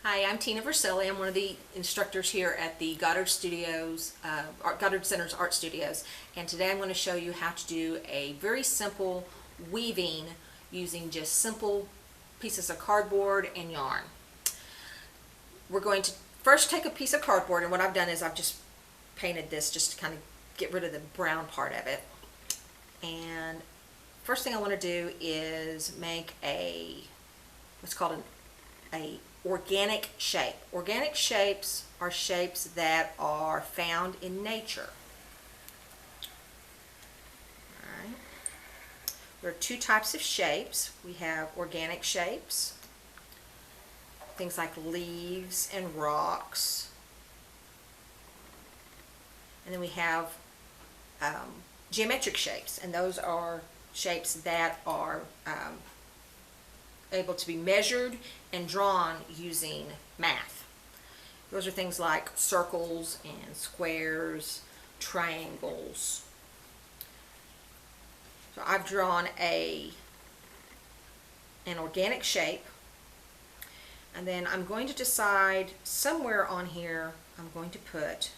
Hi, I'm Tina Vercelli. I'm one of the instructors here at the Goddard Studios, Goddard Center's Art Studios, and today I'm going to show you how to do a very simple weaving using just simple pieces of cardboard and yarn. We're going to first take a piece of cardboard, and what I've done is I've just painted this just to kind of get rid of the brown part of it. And first thing I want to do is make what's called a organic shape. Organic shapes are shapes that are found in nature. All right. There are two types of shapes. We have organic shapes, things like leaves and rocks. And then we have geometric shapes, and those are shapes that are able to be measured and drawn using math. Those are things like circles and squares, triangles. So I've drawn an organic shape, and then I'm going to decide somewhere on here I'm going to put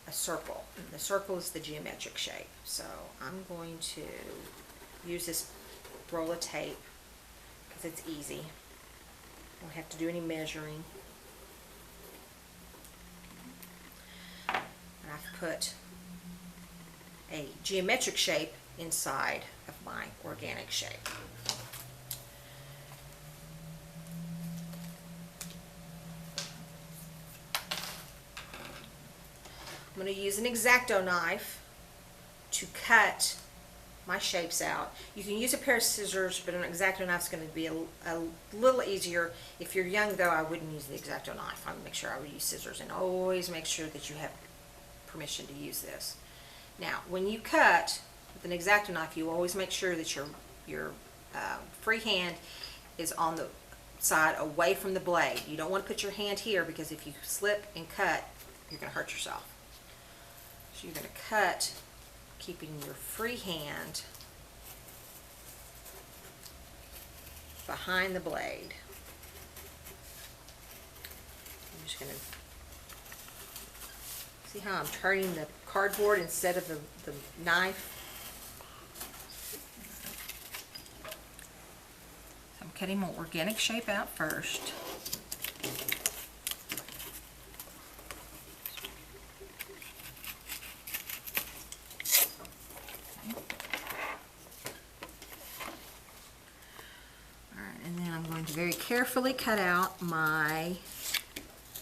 a circle. And the circle is the geometric shape. So I'm going to use this roll of tape because it's easy. Don't have to do any measuring. And I've put a geometric shape inside of my organic shape. I'm going to use an X-Acto knife to cut my shapes out. You can use a pair of scissors, but an X-Acto knife is going to be a little easier. If you're young, though, I wouldn't use the X-Acto knife. I would make sure I would use scissors, and always make sure that you have permission to use this. Now, when you cut with an X-Acto knife, you always make sure that your free hand is on the side away from the blade. You don't want to put your hand here, because if you slip and cut, you're going to hurt yourself. So you're going to cut keeping your free hand behind the blade. I'm just going to see how I'm turning the cardboard instead of the knife. So I'm cutting my organic shape out first. Very carefully cut out my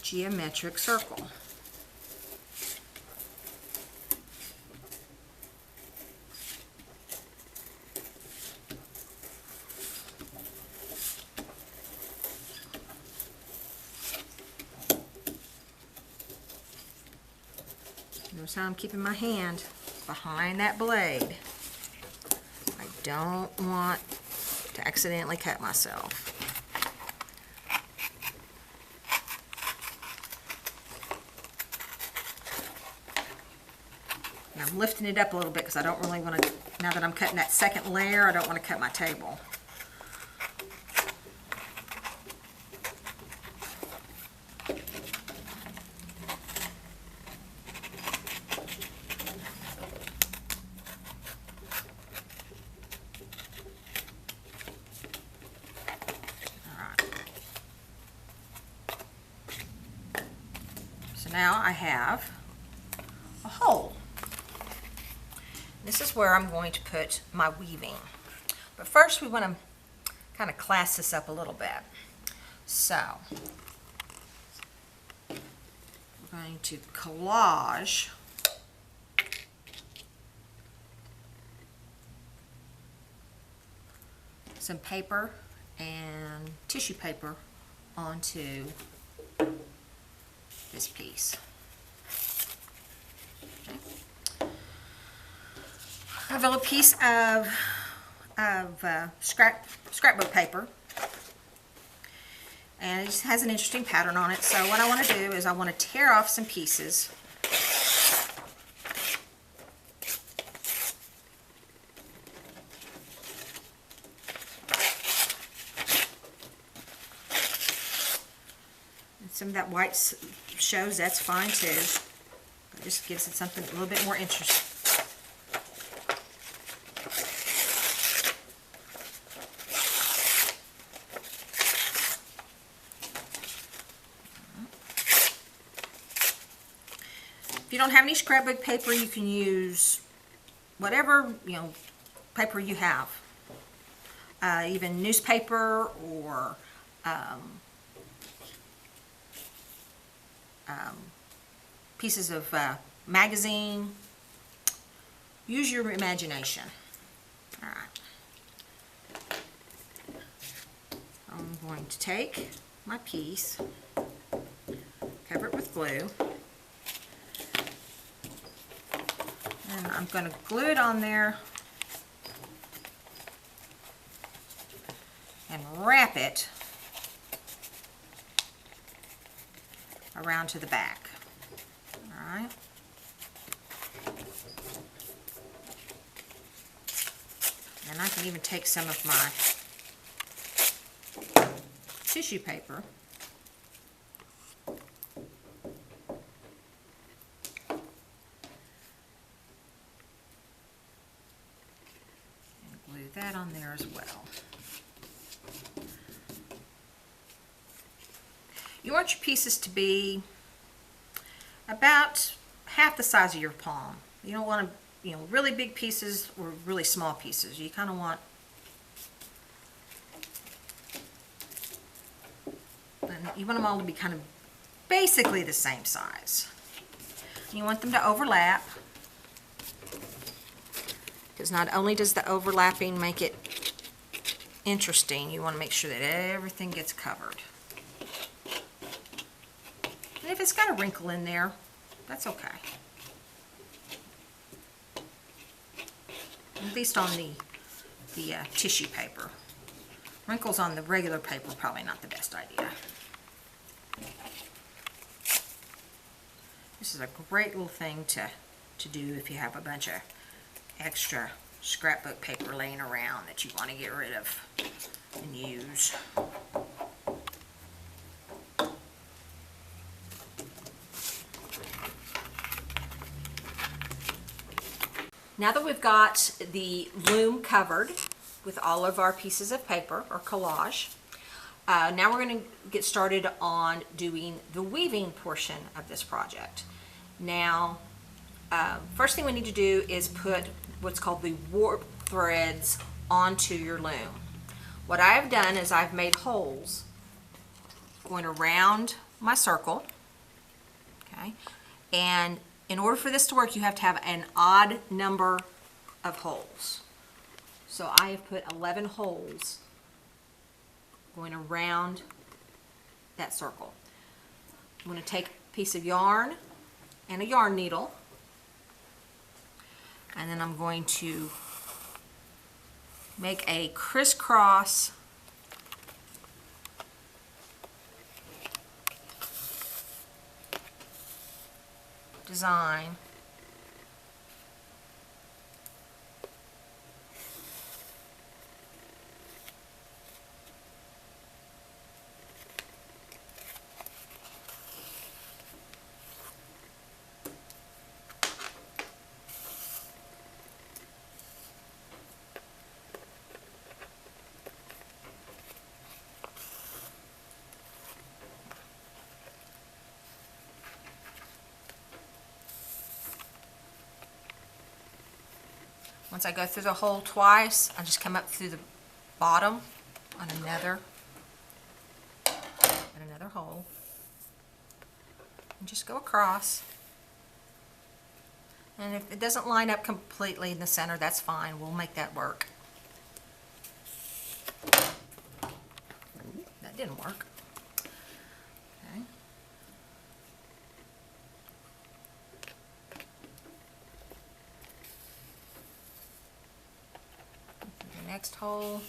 geometric circle. Notice how I'm keeping my hand behind that blade. I don't want to accidentally cut myself. I'm lifting it up a little bit because I don't really want to, now that I'm cutting that second layer, I don't want to cut my table. Alright. So now I have a hole. This is where I'm going to put my weaving. But first we want to kind of class this up a little bit. So we're going to collage some paper and tissue paper onto this piece. Okay. I have a little piece of scrapbook paper, and it just has an interesting pattern on it. So what I want to do is I want to tear off some pieces some of that white shows, that's fine too. It just gives it something a little bit more interesting. If you don't have any scrapbook paper, you can use whatever, paper you have. Even newspaper or pieces of magazine. Use your imagination. All right. I'm going to take my piece, cover it with glue, and I'm going to glue it on there and wrap it around to the back. All right. And I can even take some of my tissue paper and glue that on there as well. You want your pieces to be about half the size of your palm. You don't want to, really big pieces or really small pieces. You kind of want, and you want them all to be kind of basically the same size. You want them to overlap, because not only does the overlapping make it interesting, you want to make sure that everything gets covered. And if it's got a wrinkle in there, that's okay. At least on the tissue paper. Wrinkles on the regular paper are probably not the best idea. This is a great little thing to do if you have a bunch of extra scrapbook paper laying around that you want to get rid of and use. Now that we've got the loom covered with all of our pieces of paper or collage, now we're going to get started on doing the weaving portion of this project. Now, first thing we need to do is put what's called the warp threads onto your loom. What I have done is I've made holes going around my circle, okay, and in order for this to work, you have to have an odd number of holes. So I have put 11 holes going around that circle. I'm going to take a piece of yarn and a yarn needle, and then I'm going to make a crisscross design Once I go through the hole twice, I just come up through the bottom on another hole and just go across. And if it doesn't line up completely in the center, that's fine. We'll make that work. That didn't work. Okay. The next hole.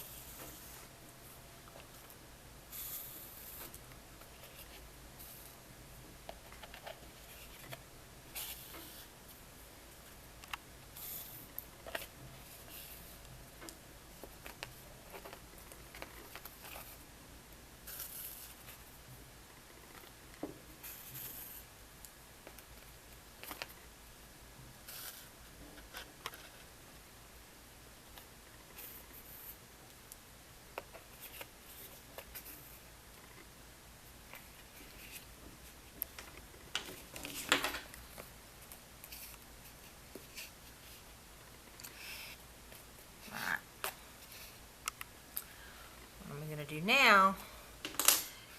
do now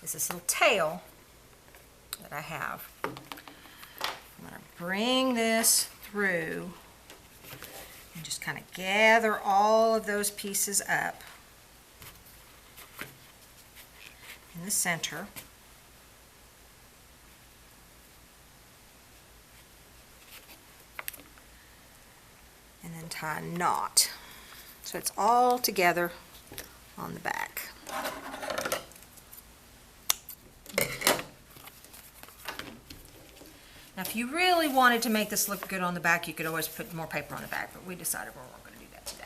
is this little tail that I have. I'm going to bring this through and just kind of gather all of those pieces up in the center. And then tie a knot. So it's all together on the back. Now if you really wanted to make this look good on the back, you could always put more paper on the back, but we decided we weren't going to do that today.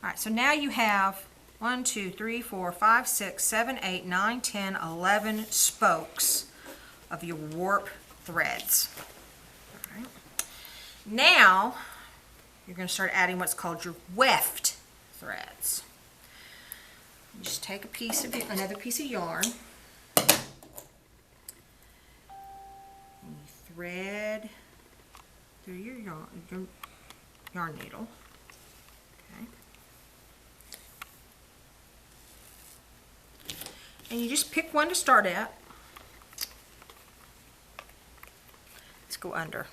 Alright, so now you have 1, 2, 3, 4, 5, 6, 7, 8, 9, 10, 11 spokes of your warp threads. Alright. Now you're going to start adding what's called your weft threads. You just take a piece of another piece of yarn. And you thread through your yarn needle. Okay. And you just pick one to start at. Let's go under.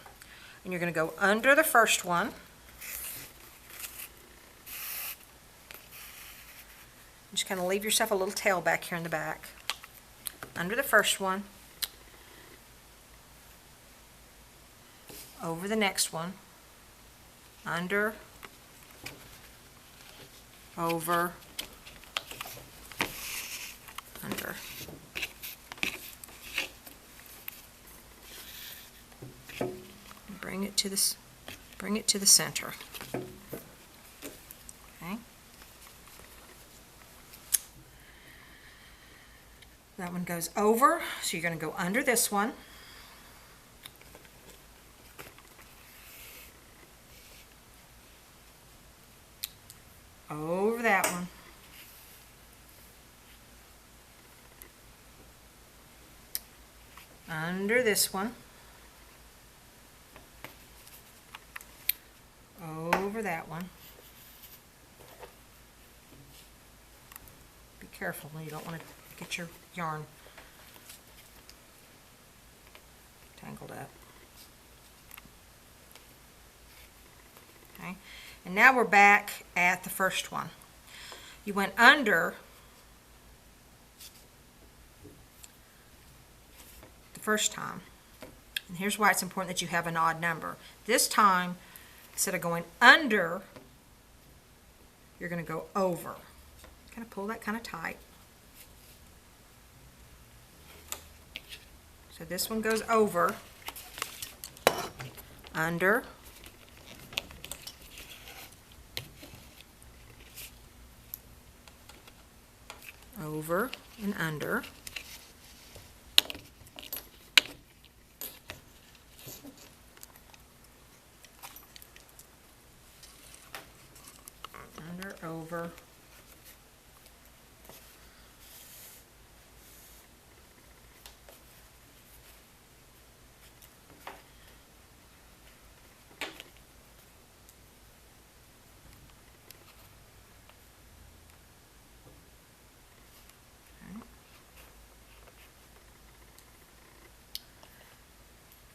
And you're going to go under the first one. Just kind of leave yourself a little tail back here in the back. Under the first one. Over the next one. Under. Over. Under. Bring it to the center. Okay. That one goes over, so you're going to go under this one. Over that one. Under this one. Over that one. Be careful, you don't want to get your yarn tangled up. Okay, and now we're back at the first one. You went under the first time, and here's why it's important that you have an odd number. This time, instead of going under, you're going to go over. Kind of pull that kind of tight. So this one goes over, under, over, and under. Under, over.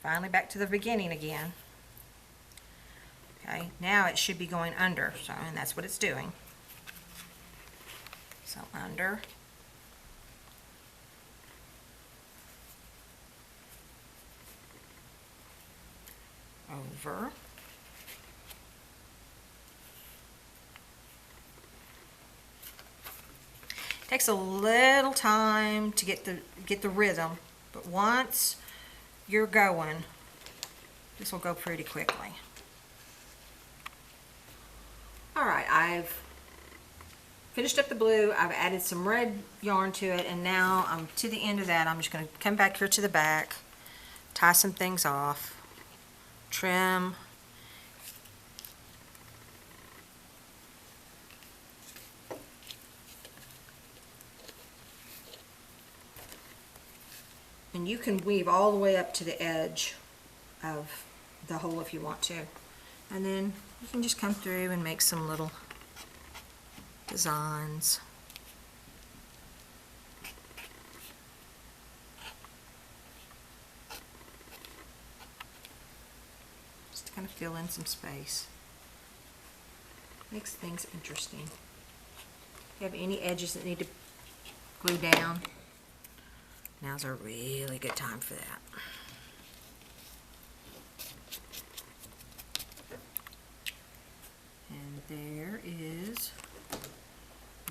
Finally back to the beginning again. Okay, now it should be going under, so, and that's what it's doing. So under, over, takes a little time to get the rhythm, but once you're going, this will go pretty quickly. Alright, I've finished up the blue, I've added some red yarn to it, and now I'm to the end of that. I'm just going to come back here to the back, tie some things off, trim, and you can weave all the way up to the edge of the hole if you want to. And then you can just come through and make some little designs. Just to kind of fill in some space. Makes things interesting. If you have any edges that need to glue down, now's a really good time for that. And there is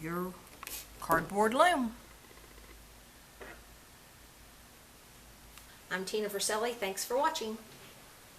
your cardboard loom. I'm Tina Vercelli. Thanks for watching.